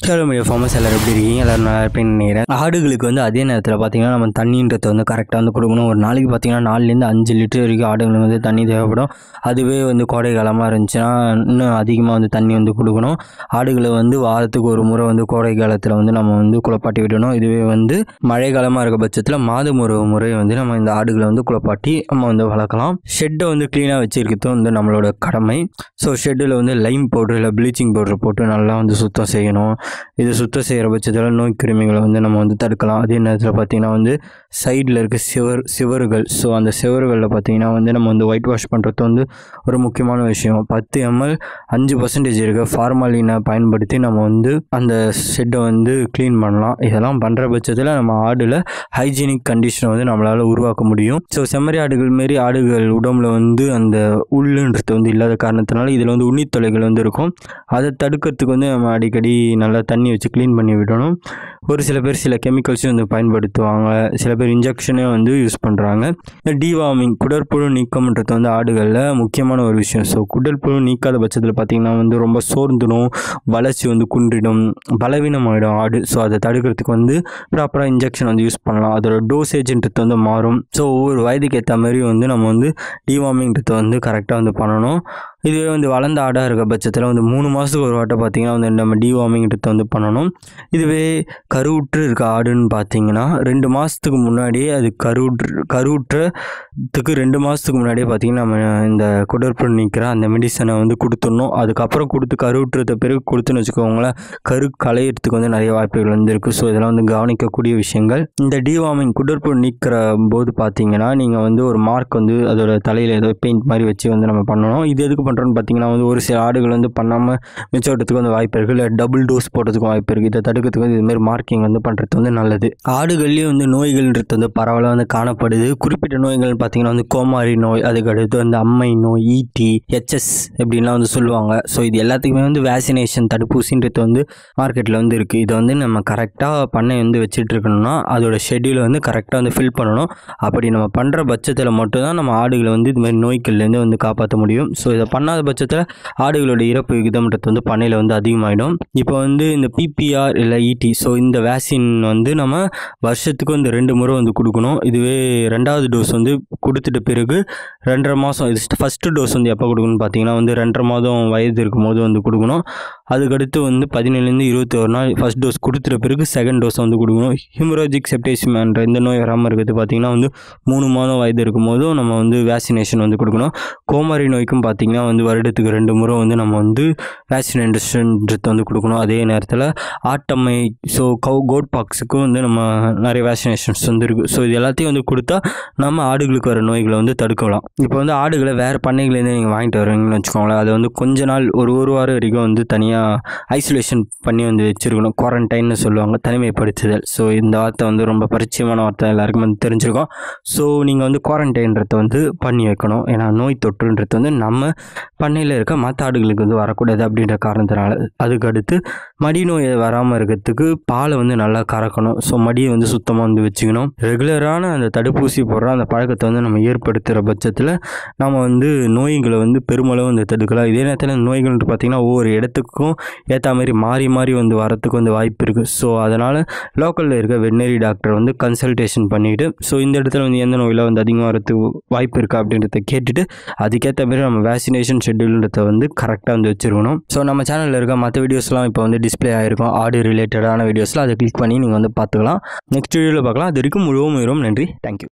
Hello media farmers எல்லோரும் எப்படி இருக்கீங்க? எல்லோரும் நல்லா இருப்பேன்னு நினைக்கிறேன். ஆடுகளுக்கு வந்து அதே நேரத்தில் பார்த்திங்கன்னா நம்ம தண்ணின்றதை வந்து கரெக்டாக வந்து கொடுக்கணும். ஒரு நாளைக்கு பார்த்திங்கன்னா 4லேருந்து 5 லிட்டர் வரைக்கும் ஆடுகளுக்கு வந்து தண்ணி தேவைப்படும். அதுவே வந்து கோடை காலமாக இருந்துச்சுன்னா இன்னும் அதிகமாக வந்து தண்ணி வந்து கொடுக்கணும். ஆடுகளை வந்து வாரத்துக்கு ஒரு முறை வந்து கோடை காலத்தில் வந்து நம்ம வந்து குளிப்பாட்டி விடணும். இதுவே வந்து மழை காலமாக இருக்க பட்சத்தில் மாதம் ஒரு முறை வந்து நம்ம இந்த ஆடுகளை வந்து குளிப்பாட்டி நம்ம வந்து வளர்க்கலாம். ஷெட்டை வந்து க்ளீனாக வச்சுருக்கிறது வந்து நம்மளோட கடமை. ஸோ ஷெட்டில் வந்து லைம் பவுடர் இல்லை ப்ளீச்சிங் பவுடர் போட்டு நல்லா வந்து சுத்தம் செய்யணும். இது சுத்தம் செய்கிற பட்சத்தில் நோய் கிருமிகளை வந்து நம்ம வந்து தடுக்கலாம். அதே நேரத்தில் பார்த்திங்கன்னா வந்து சைடில் இருக்க சிவறுகள், ஸோ அந்த சிவறுகளில் பார்த்திங்கன்னா வந்து நம்ம வந்து ஒயிட் வாஷ் பண்ணுறது வந்து ஒரு முக்கியமான விஷயம். 10 ml 5% இருக்க ஃபார்மாலினை பயன்படுத்தி நம்ம வந்து அந்த ஷெட்டை வந்து க்ளீன் பண்ணலாம். இதெல்லாம் பண்ணுற பட்சத்தில் நம்ம ஆடில் ஹைஜீனிக் கண்டிஷனை வந்து நம்மளால் உருவாக்க முடியும். ஸோ செம்மறி ஆடுகள் மாரி ஆடுகள் உடம்புல வந்து அந்த உள்ளுன்றது வந்து இல்லாத காரணத்தினால இதில் வந்து உண்ணித்தொலைகள் வந்து இருக்கும். அதை தடுக்கிறதுக்கு வந்து நம்ம அடிக்கடி நல்லா தண்ணி வச்சு க்ளீன் பண்ணி விடணும். ஒரு சில பேர் சில கெமிக்கல்ஸும் வந்து பயன்படுத்துவாங்க. சில பேர் இன்ஜெக்ஷனே வந்து யூஸ் பண்ணுறாங்க. இந்த டிவார்மிங் குடற்புழு நீக்கம்ன்றது வந்து ஆடுகளில் முக்கியமான ஒரு விஷயம். ஸோ குடற்புழு நீக்காத பட்சத்தில் பார்த்திங்கன்னா வந்து ரொம்ப சோர்ந்துடும், வளர்ச்சி வந்து குன்றிடும், பலவீனமாகிடும் ஆடு. ஸோ அதை தடுக்கிறதுக்கு வந்து ப்ராப்பராக இன்ஜெக்ஷன் வந்து யூஸ் பண்ணலாம். அதோட டோசேஜ்ன்றது வந்து மாறும். ஸோ ஒவ்வொரு வயதுக்கு ஏற்ற மாதிரி வந்து நம்ம வந்து டிவார்மிங்ன்றதை வந்து கரெக்டாக வந்து பண்ணணும். இதுவே வந்து வளர்ந்த ஆடாக இருக்க பட்சத்தில் வந்து 3 மாதத்துக்கு ஒரு வாட்டை பார்த்திங்கன்னா வந்து நம்ம டிவார்மிங்ன்றதை வந்து பண்ணணும். இதுவே கருவுற்று இருக்க ஆடுன்னு பார்த்திங்கன்னா 2 மாதத்துக்கு முன்னாடியே அது கருவுற்றத்துக்கு 2 மாதத்துக்கு முன்னாடியே பார்த்திங்கன்னா நம்ம இந்த குடற்புழு நீக்கிற அந்த மெடிசனை வந்து கொடுத்துடணும். அதுக்கப்புறம் கொடுத்து கருவுற்றத பிறகு கொடுத்துன்னு வச்சுக்கோங்களேன், கரு களையிறதுக்கு வந்து நிறைய வாய்ப்புகள் வந்து இருக்குது. ஸோ இதெல்லாம் வந்து கவனிக்கக்கூடிய விஷயங்கள். இந்த டிவார்மிங் குடற்புழு நீக்கிற போது பார்த்திங்கன்னா நீங்கள் வந்து ஒரு மார்க் வந்து அதோட தலையில் ஏதோ பெயிண்ட் மாதிரி வச்சு வந்து நம்ம பண்ணணும். இது எதுக்கு பண்ணுறோன்னு பார்த்திங்கன்னா வந்து ஒரு சில ஆடுகள் வந்து பண்ணாமல் மிச்சோட்டத்துக்கு வந்து வாய்ப்பு இருக்குது, இல்லை டபுள் டோஸ் போடுறதுக்கும் வாய்ப்பு இருக்குது. இதை தடுக்கிறதுக்கு வந்து இதுமாரி மார்க்கிங் வந்து பண்ணுறது வந்து நல்லது. ஆடுகள்லேயும் வந்து நோய்கள்ன்றது வந்து பரவலாக வந்து காணப்படுது. குறிப்பிட்ட நோய்கள் பார்த்திங்கன்னா வந்து கோமாரி நோய், அதுக்கடுத்து வந்து அம்மை நோய், ஈட்டி, HS எப்படின்லாம் வந்து சொல்லுவாங்க. ஸோ இது எல்லாத்துக்குமே வந்து வேக்சினேஷன் தடுப்பூசின்றது வந்து மார்க்கெட்டில் வந்து இருக்குது. இதை வந்து நம்ம கரெக்டாக பண்ணை வந்து வச்சுட்டு இருக்கணும்னா அதோட ஷெட்யூலை வந்து கரெக்டாக வந்து ஃபில் பண்ணணும். அப்படி நம்ம பண்ணுற பட்சத்தில் மட்டும்தான் நம்ம ஆடுகளை வந்து இதுமாதிரி நோய்கள்லேருந்து வந்து காப்பாற்ற முடியும். ஸோ இதை பண்ணாத பட்சத்தில் ஆடுகளோட இறப்பு விகிதம்ன்றது வந்து பண்ணையில் வந்து அதிகமாகிடும். இப்போ வந்து இந்த PPR இல்லை ET, ஸோ இந்த வேக்சின் வந்து நம்ம வருஷத்துக்கு வந்து 2 முறை வந்து கொடுக்கணும். இதுவே 2வது டோஸ் வந்து கொடுத்துட்ட பிறகு 2.5 மாதம், இது ஃபஸ்ட்டு டோஸ் வந்து எப்போ கொடுக்கணும்னு பார்த்தீங்கன்னா வந்து 2.5 மாதம் வயது இருக்கும் போது வந்து கொடுக்கணும். அதுக்கடுத்து வந்து 17லேருந்து 21 நாள் ஃபஸ்ட் டோஸ் கொடுத்துட்ட பிறகு செகண்ட் டோஸ் வந்து கொடுக்கணும். ஹிமோராஜிக் செப்டிசிமான்ற இந்த நோய் வராமல் இருக்கிறது பார்த்திங்கன்னா வந்து 3 மாதம் வயது இருக்கும் போதும் நம்ம வந்து வேக்சினேஷன் வந்து கொடுக்கணும். கோமாரி நோய்க்கும் பார்த்திங்கன்னா வந்து வருடத்துக்கு 2 முறை வந்து நம்ம வந்து வேக்சினேஷன்ன்றது வந்து கொடுக்கணும். அதே நேரத்தில் ஆட்டம்மை, ஸோ கோட் பாக்ஸுக்கும் வந்து நம்ம நிறைய வேக்சினேஷன்ஸ் வந்து இருக்குது. ஸோ இது எல்லாத்தையும் வந்து கொடுத்தா நம்ம ஆடுகளுக்கு வர நோய்களை வந்து தடுக்கலாம். இப்போ வந்து ஆடுகளை வேறு பண்ணைகள்லேருந்து நீங்கள் வாங்கிட்டு வரீங்கன்னு வச்சுக்கோங்களேன், அதை வந்து கொஞ்ச நாள் ஒரு வாரம் வரைக்கும் வந்து தனியாக ஐசோலேஷன் பண்ணி வந்து வச்சுருக்கணும். குவாரண்டைன்னு சொல்லுவாங்க, தனிமைப்படுத்துதல். ஸோ இந்த வார்த்தை வந்து ரொம்ப பரிச்சயமான வார்த்தை, எல்லாருக்கும் வந்து தெரிஞ்சிருக்கும். ஸோ நீங்கள் வந்து குவாரண்டைன்றதை வந்து பண்ணி வைக்கணும். ஏன்னா நோய் தொற்றுன்றது வந்து நம்ம பண்ணையில் இருக்க மற்ற ஆடுகளுக்கு வந்து வரக்கூடாது அப்படின்ற காரணத்தினால. அதுக்கடுத்து மடி நோய் வராமல் இருக்கிறதுக்கு பாலை வந்து நல்லா கறக்கணும். ஸோ மடியை வந்து சுத்தமாக வந்து வச்சுக்கணும். ரெகுலரான அந்த தடுப்பூசி போடுற அந்த பழக்கத்தை வந்து நம்ம ஏற்படுத்துகிற பட்சத்தில் நம்ம வந்து நோய்களை வந்து பெருமளவு வந்து தடுக்கலாம். இதே நேரத்தில் நோய்கள்ன்ட்டு பார்த்திங்கன்னா ஒவ்வொரு இடத்துக்கும் ஏற்ற மாதிரி மாறி வந்து வரத்துக்கு வந்து வாய்ப்பு இருக்குது. ஸோ அதனால் லோக்கலில் இருக்க வெட்னரி டாக்டர் வந்து கன்சல்டேஷன் பண்ணிவிட்டு ஸோ இந்த இடத்துல வந்து எந்த நோயில் வந்து அதிகமாக வரத்துக்கு வாய்ப்பு இருக்கா அப்படின்றத கேட்டுட்டு அதுக்கேற்ற மாதிரி நம்ம வேக்சினேஷன் ஷெட்யூல்ன்றதை வந்து கரெக்டாக வந்து வச்சுருக்கணும். ஸோ நம்ம சேனலில் இருக்க மற்ற வீடியோஸ்லாம் இப்போ வந்து டிஸ்பிளே ஆகிருக்கும். ஆடு ரிலேட்டடான வீடியோஸ்லாம் அதை கிளிக் பண்ணி நீங்கள் வந்து பார்த்துக்கலாம். நெக்ஸ்ட் வீடியோவில் பார்க்கலாம். அது வரைக்கும் முழுவதும் நன்றி. தேங்க்யூ.